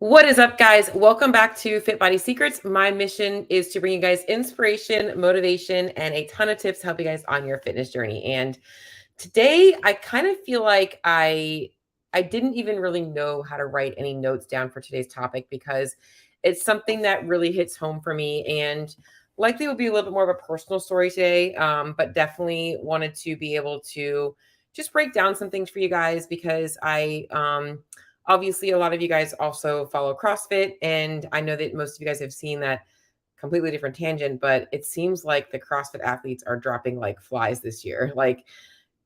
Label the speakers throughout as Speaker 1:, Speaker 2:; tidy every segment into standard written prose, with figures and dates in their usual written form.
Speaker 1: What is up, guys? Welcome back to Fit Body Secrets. My mission is to bring you guys inspiration, motivation, and a ton of tips to help you guys on your fitness journey. And today, I kind of feel like I didn't even really know how to write any notes down for today's topic because it's something that really hits home for me, and likely will be a little bit more of a personal story today. But definitely wanted to be able to just break down some things for you guys because I obviously, a lot of you guys also follow CrossFit, and I know that most of you guys have seen that completely different tangent, but it seems like the CrossFit athletes are dropping like flies this year. Like,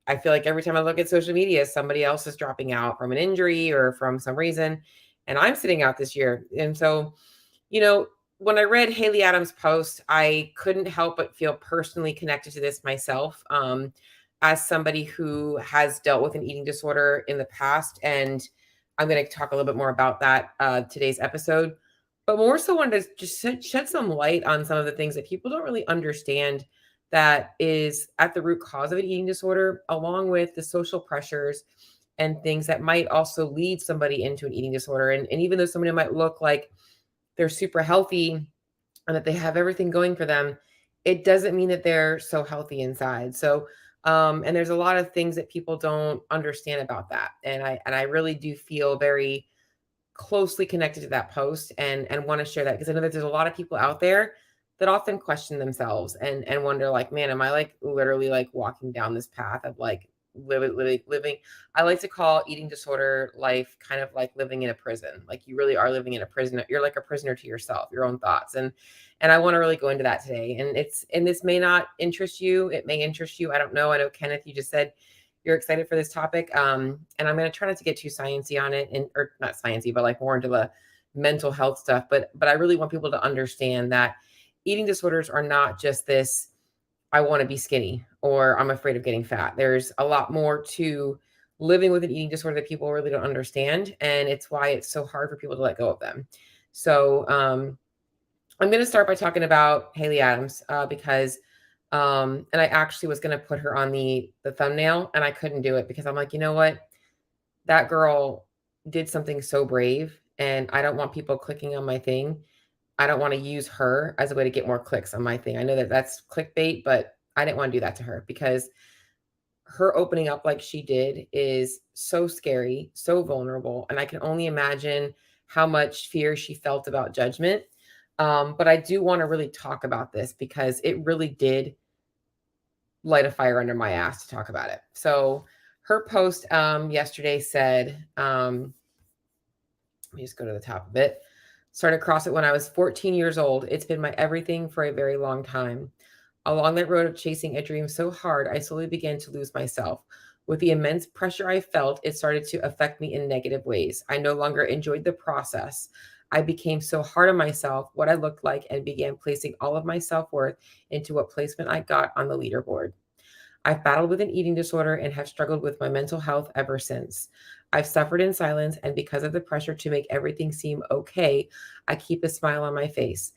Speaker 1: I feel like every time I look at social media, somebody else is dropping out from an injury or from some reason, and I'm sitting out this year. And so, you know, when I read Haley Adams' post, I couldn't help but feel personally connected to this myself. As somebody who has dealt with an eating disorder in the past, and I'm going to talk a little bit more about that today's episode, but more so wanted to just shed some light on some of the things that people don't really understand that is at the root cause of an eating disorder, along with the social pressures and things that might also lead somebody into an eating disorder. And even though somebody might look like they're super healthy and that they have everything going for them, it doesn't mean that they're so healthy inside. So, and there's a lot of things that people don't understand about that. And I really do feel very closely connected to that post and want to share that because I know that there's a lot of people out there that often question themselves and wonder like, man, am I like literally like walking down this path of like living. I like to call eating disorder life kind of like living in a prison. Like you really are living in a prison. You're like a prisoner to yourself, your own thoughts. And I want to really go into that today. And this may not interest you. It may interest you. I don't know. I know, Kenneth, you just said you're excited for this topic. And I'm going to try not to get too sciencey on it, and or not sciencey, but like more into the mental health stuff. But I really want people to understand that eating disorders are not just this, I want to be skinny or I'm afraid of getting fat. There's a lot more to living with an eating disorder that people really don't understand. And it's why it's so hard for people to let go of them. So I'm going to start by talking about Haley Adams because, and I actually was going to put her on the thumbnail and I couldn't do it because I'm like, you know what? That girl did something so brave, and I don't want people clicking on my thing. I don't want to use her as a way to get more clicks on my thing. I know that that's clickbait, but I didn't want to do that to her because her opening up like she did is so scary, so vulnerable. And I can only imagine how much fear she felt about judgment. But I do want to really talk about this because it really did light a fire under my ass to talk about it. So her post yesterday said, let me just go to the top of it. Started CrossFit when I was 14 years old. It's been my everything for a very long time. Along that road of chasing a dream so hard, I slowly began to lose myself. With the immense pressure I felt, it started to affect me in negative ways. I no longer enjoyed the process. I became so hard on myself, what I looked like, and began placing all of my self-worth into what placement I got on the leaderboard. I've battled with an eating disorder and have struggled with my mental health ever since. I've suffered in silence, and because of the pressure to make everything seem okay, I keep a smile on my face.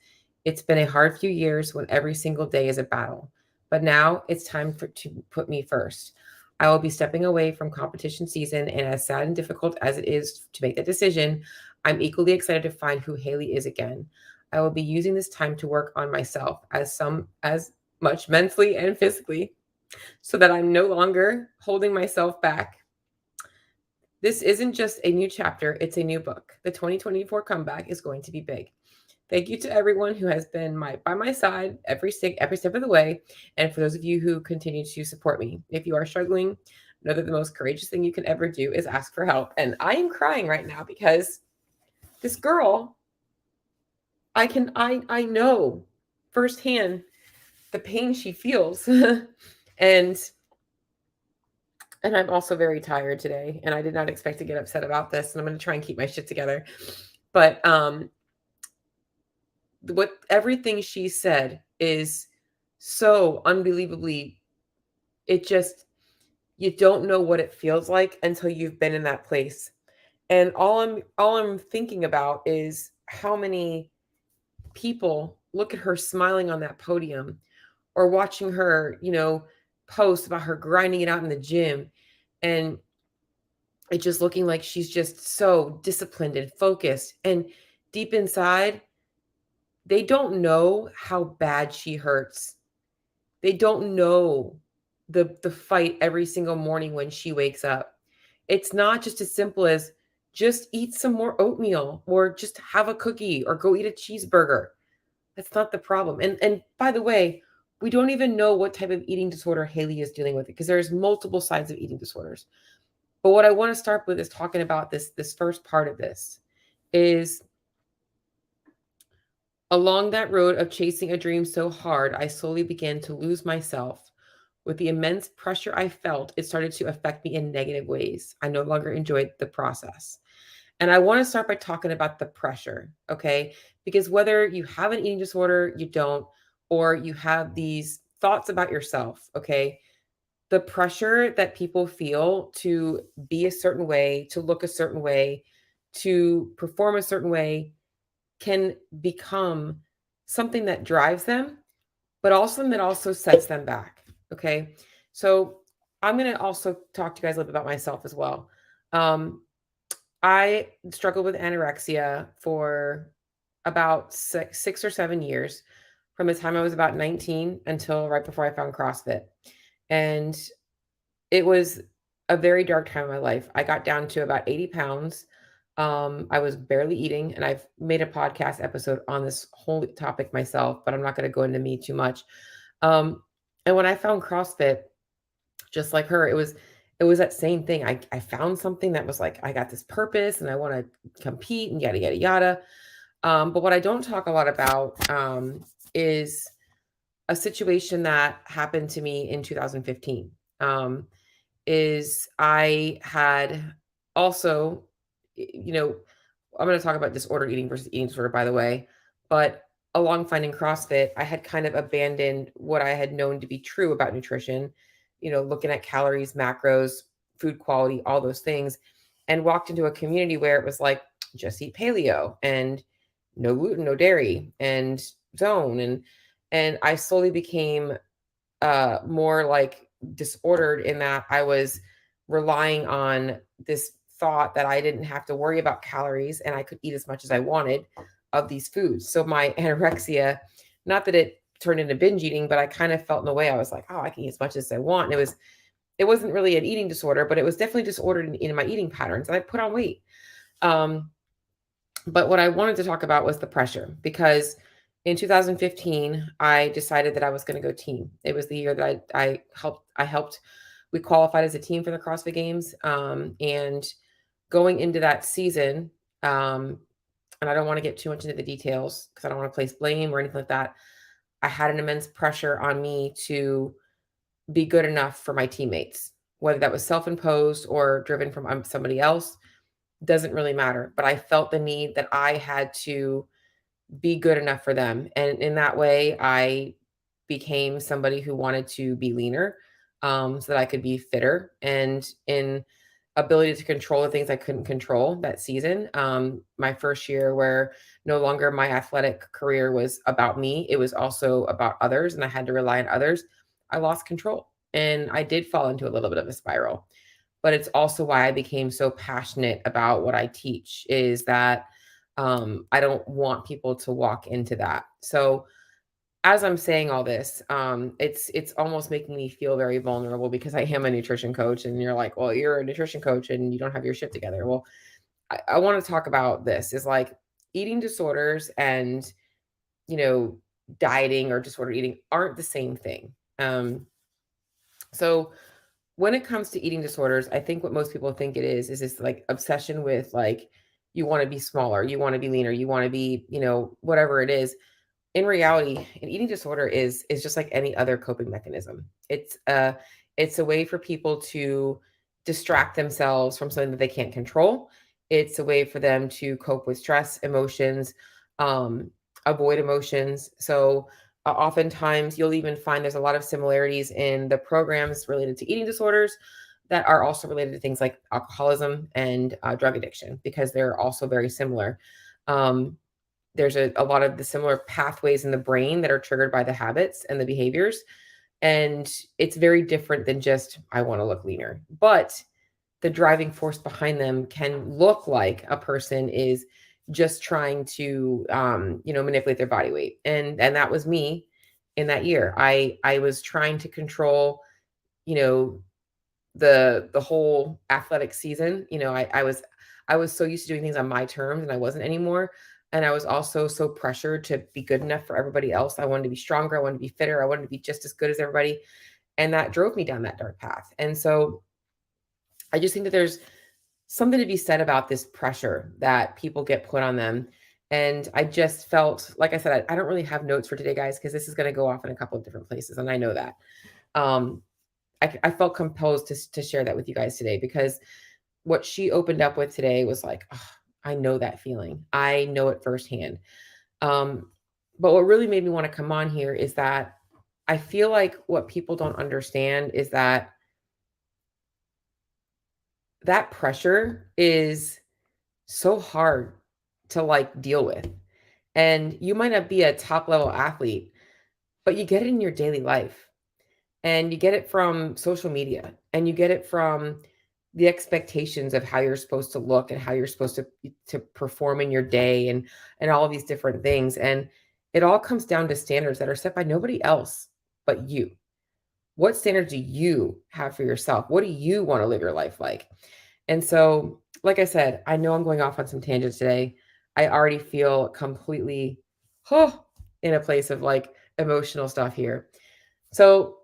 Speaker 1: It's been a hard few years when every single day is a battle, but now it's time to put me first. I will be stepping away from competition season, and as sad and difficult as it is to make that decision, I'm equally excited to find who Haley is again. I will be using this time to work on myself as much mentally and physically so that I'm no longer holding myself back. This isn't just a new chapter, it's a new book. The 2024 comeback is going to be big. Thank you to everyone who has been by my side every step of the way, and for those of you who continue to support me. If you are struggling, know that the most courageous thing you can ever do is ask for help. And I am crying right now because this girl, I know firsthand the pain she feels. And I'm also very tired today, and I did not expect to get upset about this, and I'm going to try and keep my shit together. But what everything she said is so unbelievably, it just, you don't know what it feels like until you've been in that place. And all I'm thinking about is how many people look at her smiling on that podium or watching her, post about her grinding it out in the gym. And It's just looking like she's just so disciplined and focused. And deep inside, they don't know how bad she hurts. They don't know the fight every single morning when she wakes up. It's not just as simple as just eat some more oatmeal or just have a cookie or go eat a cheeseburger. That's not the problem. And by the way, we don't even know what type of eating disorder Haley is dealing with because there's multiple sides of eating disorders. But what I want to start with is talking about this first part of this is along that road of chasing a dream so hard, I slowly began to lose myself. With the immense pressure I felt, it started to affect me in negative ways. I no longer enjoyed the process. And I want to start by talking about the pressure, okay? Because whether you have an eating disorder, you don't, or you have these thoughts about yourself, okay? The pressure that people feel to be a certain way, to look a certain way, to perform a certain way can become something that drives them, but also that also sets them back. Okay. So I'm going to also talk to you guys a little bit about myself as well. Um, I struggled with anorexia for about 6 or 7 years from the time I was about 19 until right before I found CrossFit. And it was a very dark time in my life. I got down to about 80 pounds. I was barely eating, and I've made a podcast episode on this whole topic myself, but I'm not going to go into me too much. Um, and when I found CrossFit, just like her, it was that same thing. I found something that was like, I got this purpose and I want to compete and yada yada yada. But what I don't talk a lot about is a situation that happened to me in 2015. Is I had also, I'm going to talk about disordered eating versus eating disorder, by the way. But along finding CrossFit, I had kind of abandoned what I had known to be true about nutrition, looking at calories, macros, food quality, all those things, and walked into a community where it was like, just eat paleo and no gluten, no dairy, and zone. And I slowly became more like disordered in that I was relying on this thought that I didn't have to worry about calories and I could eat as much as I wanted of these foods. So my anorexia, not that it turned into binge eating, but I kind of felt in a way I was like, oh, I can eat as much as I want. And it wasn't really an eating disorder, but it was definitely disordered in my eating patterns. And I put on weight. Um, but what I wanted to talk about was the pressure because in 2015, I decided that I was going to go team. It was the year that I helped, we qualified as a team for the CrossFit Games. And going into that season, and I don't want to get too much into the details because I don't want to place blame or anything like that. I had an immense pressure on me to be good enough for my teammates, whether that was self-imposed or driven from somebody else, doesn't really matter. But I felt the need that I had to be good enough for them. And in that way, I became somebody who wanted to be leaner, so that I could be fitter and in ability to control the things I couldn't control that season. My first year where no longer my athletic career was about me, it was also about others and I had to rely on others. I lost control and I did fall into a little bit of a spiral. But it's also why I became so passionate about what I teach is that I don't want people to walk into that. So as I'm saying all this, it's almost making me feel very vulnerable because I am a nutrition coach, and you're like, well, you're a nutrition coach and you don't have your shit together. Well, I want to talk about this is like eating disorders and you know dieting or disordered eating aren't the same thing. So when it comes to eating disorders, I think what most people think it is this like obsession with like you want to be smaller, you want to be leaner, you want to be, whatever it is. In reality, an eating disorder is just like any other coping mechanism. It's a way for people to distract themselves from something that they can't control. It's a way for them to cope with stress, emotions, um, avoid emotions. So oftentimes you'll even find there's a lot of similarities in the programs related to eating disorders that are also related to things like alcoholism and drug addiction because they're also very similar. Um, there's a lot of the similar pathways in the brain that are triggered by the habits and the behaviors. And it's very different than just, I want to look leaner. But the driving force behind them can look like a person is just trying to manipulate their body weight. And that was me in that year. I was trying to control, you know, the whole athletic season. I was so used to doing things on my terms, and I wasn't anymore. And I was also so pressured to be good enough for everybody else. I wanted to be stronger, I wanted to be fitter, I wanted to be just as good as everybody. And that drove me down that dark path. And so I just think that there's something to be said about this pressure that people get put on them. And I just felt, like I said, I don't really have notes for today, guys, because this is going to go off in a couple of different places. And I know that. Um, I felt compelled to share that with you guys today, because what she opened up with today was like, oh, I know that feeling. I know it firsthand. But what really made me want to come on here is that I feel like what people don't understand is that that pressure is so hard to like deal with. And you might not be a top level athlete, but you get it in your daily life, and you get it from social media, and you get it from the expectations of how you're supposed to look and how you're supposed to perform in your day, and all of these different things. And it all comes down to standards that are set by nobody else but you. What standards do you have for yourself? What do you want to live your life like? And so, like I said, I know I'm going off on some tangents today. I already feel completely in a place of like emotional stuff here. So,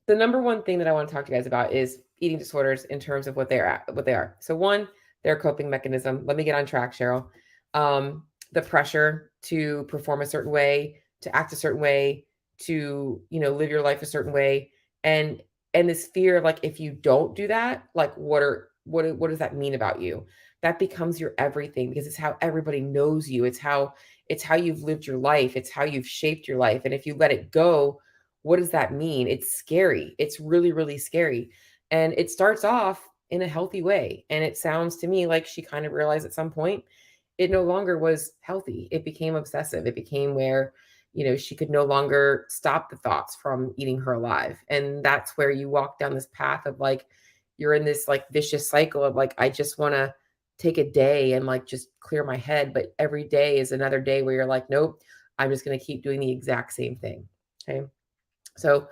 Speaker 1: the number one thing that I want to talk to you guys about is eating disorders in terms of what they are. So, one, their coping mechanism. Let me get on track, Cheryl. The pressure to perform a certain way, to act a certain way, to live your life a certain way, and this fear of like, if you don't do that, like what does that mean about you? That becomes your everything, because it's how everybody knows you. It's how you've lived your life. It's how you've shaped your life. And if you let it go, what does that mean? It's scary. It's really, really scary. And it starts off in a healthy way. And it sounds to me like she kind of realized at some point it no longer was healthy. It became obsessive. It became where, she could no longer stop the thoughts from eating her alive. And that's where you walk down this path of like, you're in this like vicious cycle of like, I just want to take a day and like just clear my head. But every day is another day where you're like, nope, I'm just going to keep doing the exact same thing. Okay. So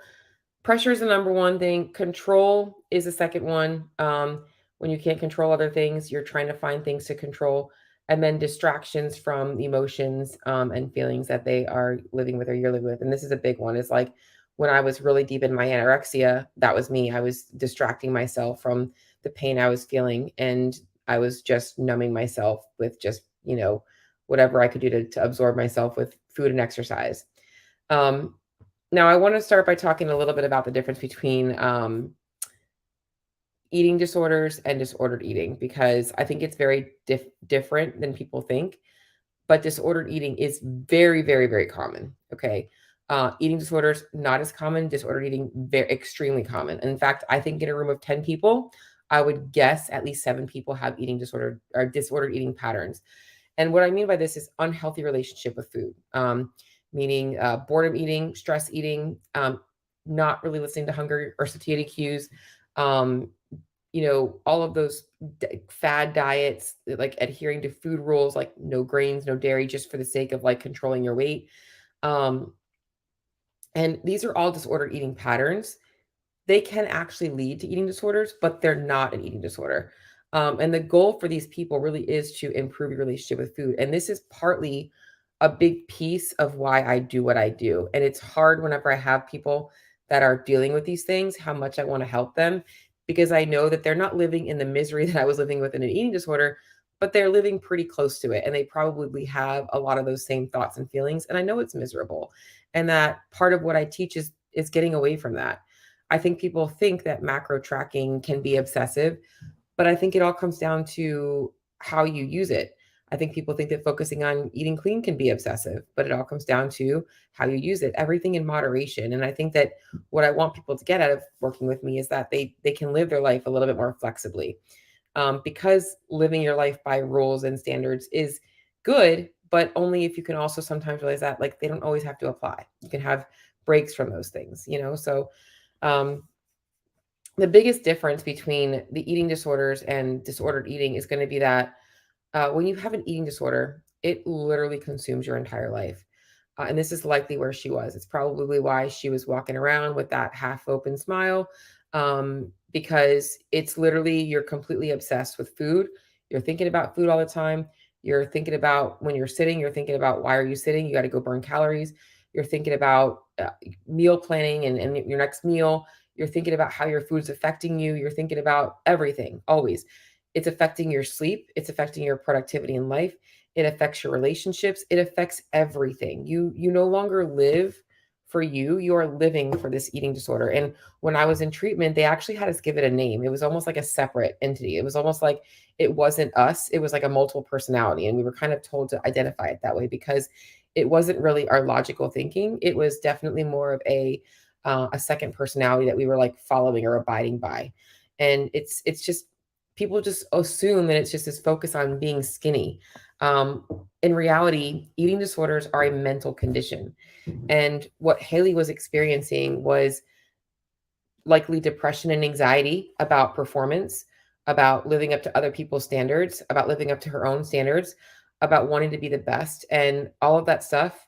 Speaker 1: pressure is the number one thing. Control is the second one. When you can't control other things, you're trying to find things to control. And then distractions from emotions and feelings that they are living with or you're living with. And this is a big one. It's like when I was really deep in my anorexia, that was me. I was distracting myself from the pain I was feeling. And I was just numbing myself with just, whatever I could do to absorb myself with food and exercise. Now, I want to start by talking a little bit about the difference between eating disorders and disordered eating, because I think it's very different than people think. But disordered eating is very, very, very common. Okay. Eating disorders, not as common. Disordered eating, very extremely common. In fact, I think in a room of 10 people, I would guess at least 7 people have eating disorder or disordered eating patterns. And what I mean by this is unhealthy relationship with food. Meaning boredom eating, stress eating, not really listening to hunger or satiety cues, all of those fad diets, like adhering to food rules, like no grains, no dairy, just for the sake of like controlling your weight. And these are all disordered eating patterns. They can actually lead to eating disorders, but they're not an eating disorder. And the goal for these people really is to improve your relationship with food. And this is partly a big piece of why I do what I do. And it's hard whenever I have people that are dealing with these things, how much I want to help them, because I know that they're not living in the misery that I was living with in an eating disorder, but they're living pretty close to it. And they probably have a lot of those same thoughts and feelings. And I know it's miserable. And that part of what I teach is getting away from that. I think people think that macro tracking can be obsessive, but I think it all comes down to how you use it. I think people think that focusing on eating clean can be obsessive, but it all comes down to how you use it, everything in moderation. And I think that what I want people to get out of working with me is that they can live their life a little bit more flexibly, because living your life by rules and standards is good, but only if you can also sometimes realize that like they don't always have to apply. You can have breaks from those things. So um, the biggest difference between the eating disorders and disordered eating is going to be that when you have an eating disorder, it literally consumes your entire life. And this is likely where she was. It's probably why she was walking around with that half open smile, because it's literally you're completely obsessed with food. You're thinking about food all the time. You're thinking about when you're sitting, you're thinking about why are you sitting? You got to go burn calories. You're thinking about meal planning and your next meal. You're thinking about how your food's affecting you. You're thinking about everything always. It's affecting your sleep. It's affecting your productivity in life. It affects your relationships. It affects everything. You no longer live for you. You are living for this eating disorder. And when I was in treatment, they actually had us give it a name. It was almost like a separate entity. It was almost like it wasn't us. It was like a multiple personality. And we were kind of told to identify it that way because it wasn't really our logical thinking. It was definitely more of a second personality that we were like following or abiding by. And it's just people just assume that it's just this focus on being skinny. Um, in reality, eating disorders are a mental condition. And what Haley was experiencing was likely depression and anxiety about performance, about living up to other people's standards, about living up to her own standards, about wanting to be the best. And all of that stuff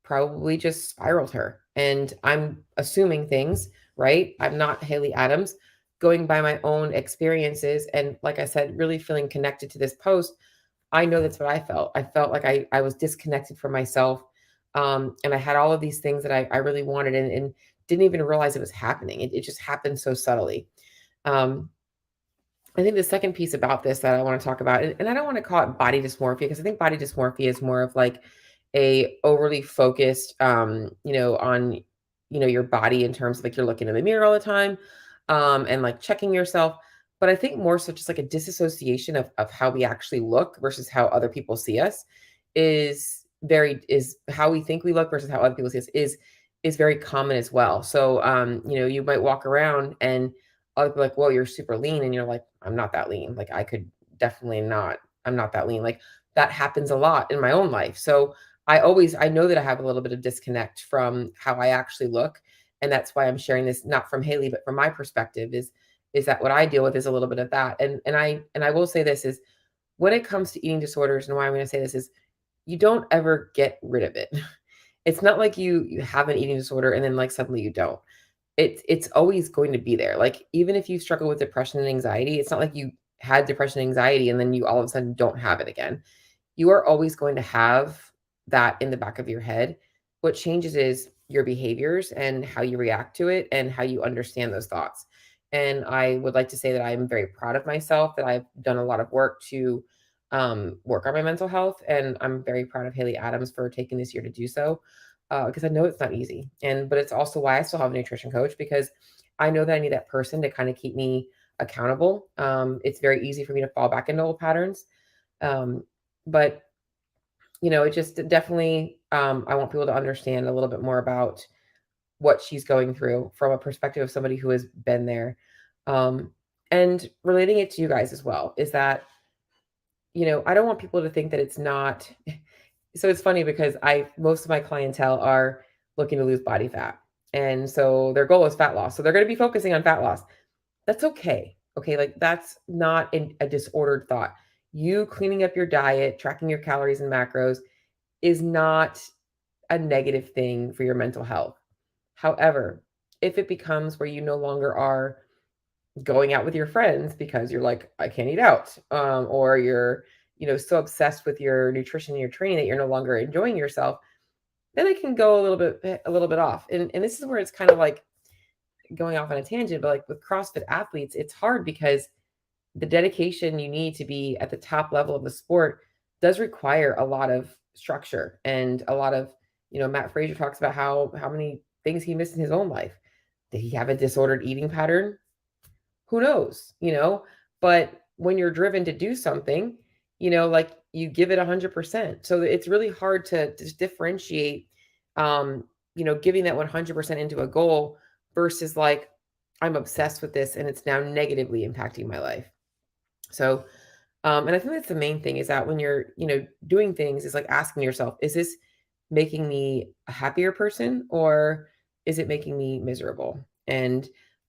Speaker 1: probably just spiraled her. And I'm assuming things, right? I'm not Haley Adams, going by my own experiences. And like I said, really feeling connected to this post, I know that's what I felt. I felt like I was disconnected from myself. And I had all of these things that I really wanted and didn't even realize it was happening. It just happened so subtly. Um, I think the second piece about this that I want to talk about, and I don't want to call it body dysmorphia because I think body dysmorphia is more of like a overly focused, on, your body in terms of like you're looking in the mirror all the time, and like checking yourself. But I think more so just like a disassociation of how we actually look versus how other people see us is how we think we look versus how other people see us is very common as well. So, you might walk around and other people are like, "Whoa, you're super lean," and you're like, "I'm not that lean. Like, I could definitely not. I'm not that lean." Like that happens a lot in my own life. So I know that I have a little bit of disconnect from how I actually look, and that's why I'm sharing this not from Haley, but from my perspective is that what I deal with is a little bit of that. And I will say this is when it comes to eating disorders, and why I'm going to say this is you don't ever get rid of it. It's not like you have an eating disorder and then like suddenly you don't. It's always going to be there. Like even if you struggle with depression and anxiety, it's not like you had depression and anxiety and then you all of a sudden don't have it again. You are always going to have that in the back of your head. What changes is your behaviors and how you react to it and how you understand those thoughts. And I would like to say that I'm very proud of myself, that I've done a lot of work to work on my mental health. And I'm very proud of Haley Adams for taking this year to do so, because I know it's not easy. But it's also why I still have a nutrition coach, because I know that I need that person to kind of keep me accountable. It's very easy for me to fall back into old patterns. But it just definitely, I want people to understand a little bit more about what she's going through from a perspective of somebody who has been there. Um, and relating it to you guys as well is that, I don't want people to think that it's not. So it's funny because most of my clientele are looking to lose body fat. And so their goal is fat loss. So they're going to be focusing on fat loss. That's okay. Okay. Like that's not a disordered thought. You cleaning up your diet, tracking your calories and macros is not a negative thing for your mental health. However, if it becomes where you no longer are going out with your friends because you're like, I can't eat out, or you're, so obsessed with your nutrition and your training that you're no longer enjoying yourself, then it can go a little bit off. And this is where it's kind of like going off on a tangent, but like with CrossFit athletes, it's hard because the dedication you need to be at the top level of the sport does require a lot of structure and a lot of, Matt Fraser talks about how many things he missed in his own life. Did he have a disordered eating pattern? Who knows, but when you're driven to do something, like you give it 100%. So it's really hard to just differentiate, giving that 100% into a goal versus like, I'm obsessed with this and it's now negatively impacting my life. So, and I think that's the main thing is that when you're, doing things, is like asking yourself, is this making me a happier person or is it making me miserable? And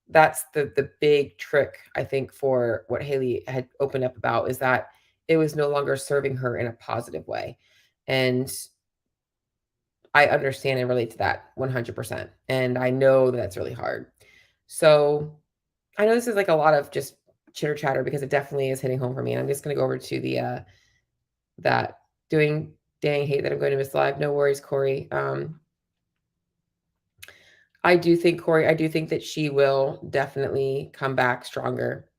Speaker 1: that's the big trick, I think, for what Haley had opened up about, is that it was no longer serving her in a positive way. And I understand and relate to that 100%. And I know that that's really hard. So I know this is like a lot of just chitter chatter because it definitely is hitting home for me. And I'm just going to go over to the, that doing, dang, hate that I'm going to miss live. No worries, Corey. I do think, Corey, I do think that she will definitely come back stronger.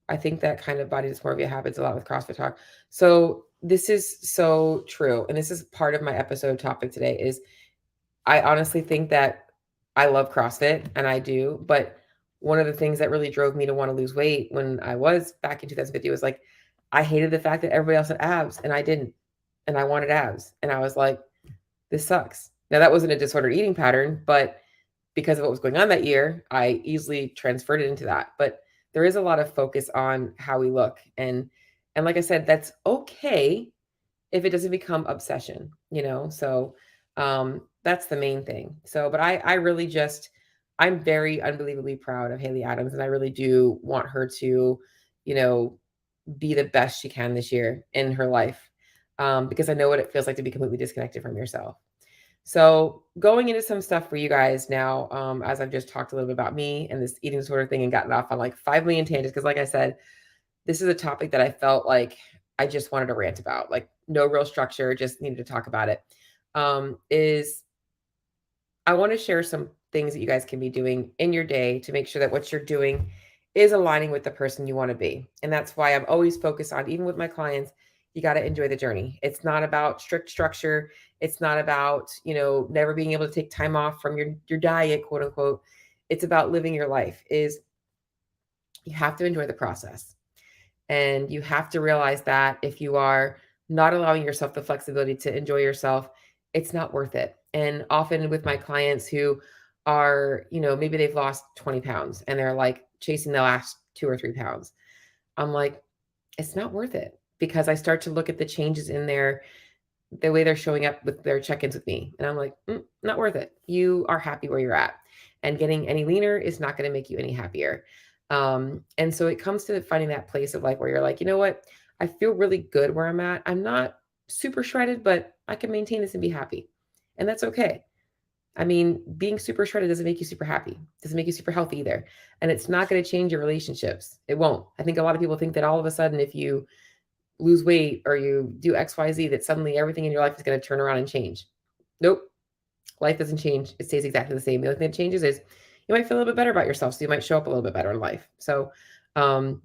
Speaker 1: I think that kind of body dysmorphia happens a lot with CrossFit Talk. So this is so true. And this is part of my episode topic today is I honestly think that I love CrossFit, and I do. But one of the things that really drove me to want to lose weight when I was back in 2050 was like, I hated the fact that everybody else had abs and I didn't. And I wanted abs. And I was like, this sucks. Now, that wasn't a disordered eating pattern, but because of what was going on that year, I easily transferred it into that. But there is a lot of focus on how we look. And like I said, that's okay if it doesn't become obsession, you know? So that's the main thing. So, but I really just, I'm very unbelievably proud of Haley Adams, and I really do want her to, you know, be the best she can this year in her life, because I know what it feels like to be completely disconnected from yourself. So going into some stuff for you guys now, as I've just talked a little bit about me and this eating disorder thing and gotten off on like 5 million tangents, because like I said, this is a topic that I felt like I just wanted to rant about, like no real structure, just needed to talk about it. Is I want to share some things that you guys can be doing in your day to make sure that what you're doing is aligning with the person you want to be. And that's why I'm always focused on, even with my clients, you got to enjoy the journey. It's not about strict structure. It's not about, you know, never being able to take time off from your diet, quote unquote. It's about living your life. Is you have to enjoy the process. And you have to realize that if you are not allowing yourself the flexibility to enjoy yourself, it's not worth it. And often with my clients who are, you know, maybe they've lost 20 pounds and they're like chasing the last 2 or 3 pounds, I'm like, it's not worth it, because I start to look at the changes in the way they're showing up with their check-ins with me. And I'm like, not worth it. You are happy where you're at. And getting any leaner is not going to make you any happier. And so it comes to finding that place of like, where you're like, you know what? I feel really good where I'm at. I'm not super shredded, but I can maintain this and be happy. And that's okay. I mean, being super shredded doesn't make you super happy. Doesn't make you super healthy either. And it's not going to change your relationships. It won't. I think a lot of people think that all of a sudden, if you lose weight or you do XYZ, that suddenly everything in your life is going to turn around and change. Nope. Life doesn't change. It stays exactly the same. The only thing that changes is you might feel a little bit better about yourself. So you might show up a little bit better in life. So um,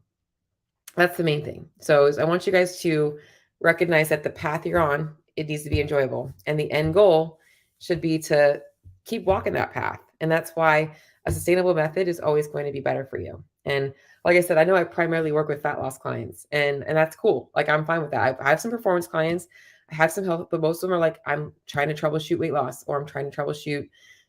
Speaker 1: that's the main thing. So I want you guys to recognize that the path you're on, it needs to be enjoyable. And the end goal should be to keep walking that path. And that's why a sustainable method is always going to be better for you. And like I said, I know I primarily work with fat loss clients, and that's cool. Like, I'm fine with that. I have some performance clients, I have some health, but most of them are like, I'm trying to troubleshoot weight loss, or I'm trying to troubleshoot,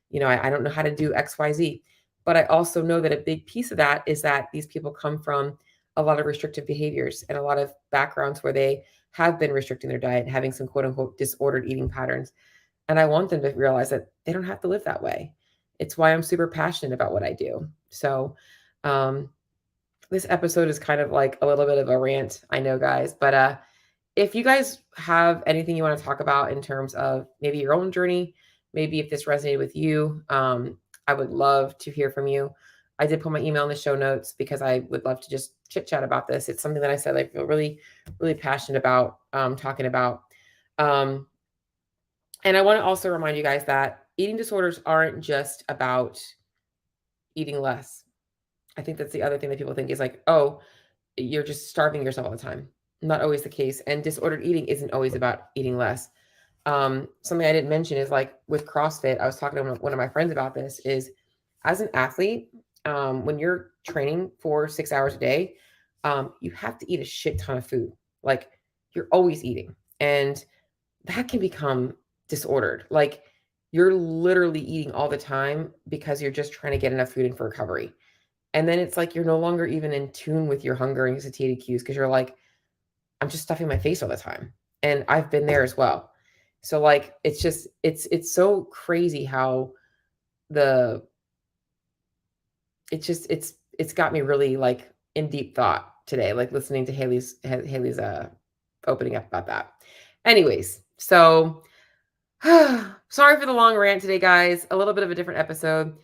Speaker 1: you know, I don't know how to do XYZ. But I also know that a big piece of that is that these people come from a lot of restrictive behaviors and a lot of backgrounds where they have been restricting their diet, having some quote unquote disordered eating patterns. And I want them to realize that they don't have to live that way. It's why I'm super passionate about what I do. So, this episode is kind of like a little bit of a rant, I know, guys, but if you guys have anything you want to talk about in terms of maybe your own journey, maybe if this resonated with you, I would love to hear from you. I did put my email in the show notes because I would love to just chit chat about this. It's something that I said I feel really, really passionate about talking about. Um, and I want to also remind you guys that eating disorders aren't just about eating less. I think that's the other thing that people think is like, oh, you're just starving yourself all the time. Not always the case. And disordered eating isn't always about eating less. Something I didn't mention is like with CrossFit, I was talking to one of my friends about this, is as an athlete, when you're training for 6 hours a day, you have to eat a shit ton of food. Like, you're always eating. And that can become disordered. Like, you're literally eating all the time because you're just trying to get enough food in for recovery. And then it's like you're no longer even in tune with your hunger and satiety cues, because you're like, I'm just stuffing my face all the time. And I've been there as well. So like, it's just, it's so crazy how the it's got me really like in deep thought today, like listening to Haley's opening up about that. Anyways, so sorry for the long rant today, guys. A little bit of a different episode.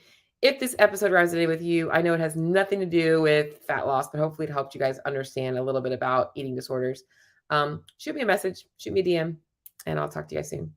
Speaker 1: If this episode resonated with you, I know it has nothing to do with fat loss, but hopefully it helped you guys understand a little bit about eating disorders. Shoot me a message, shoot me a DM, and I'll talk to you guys soon.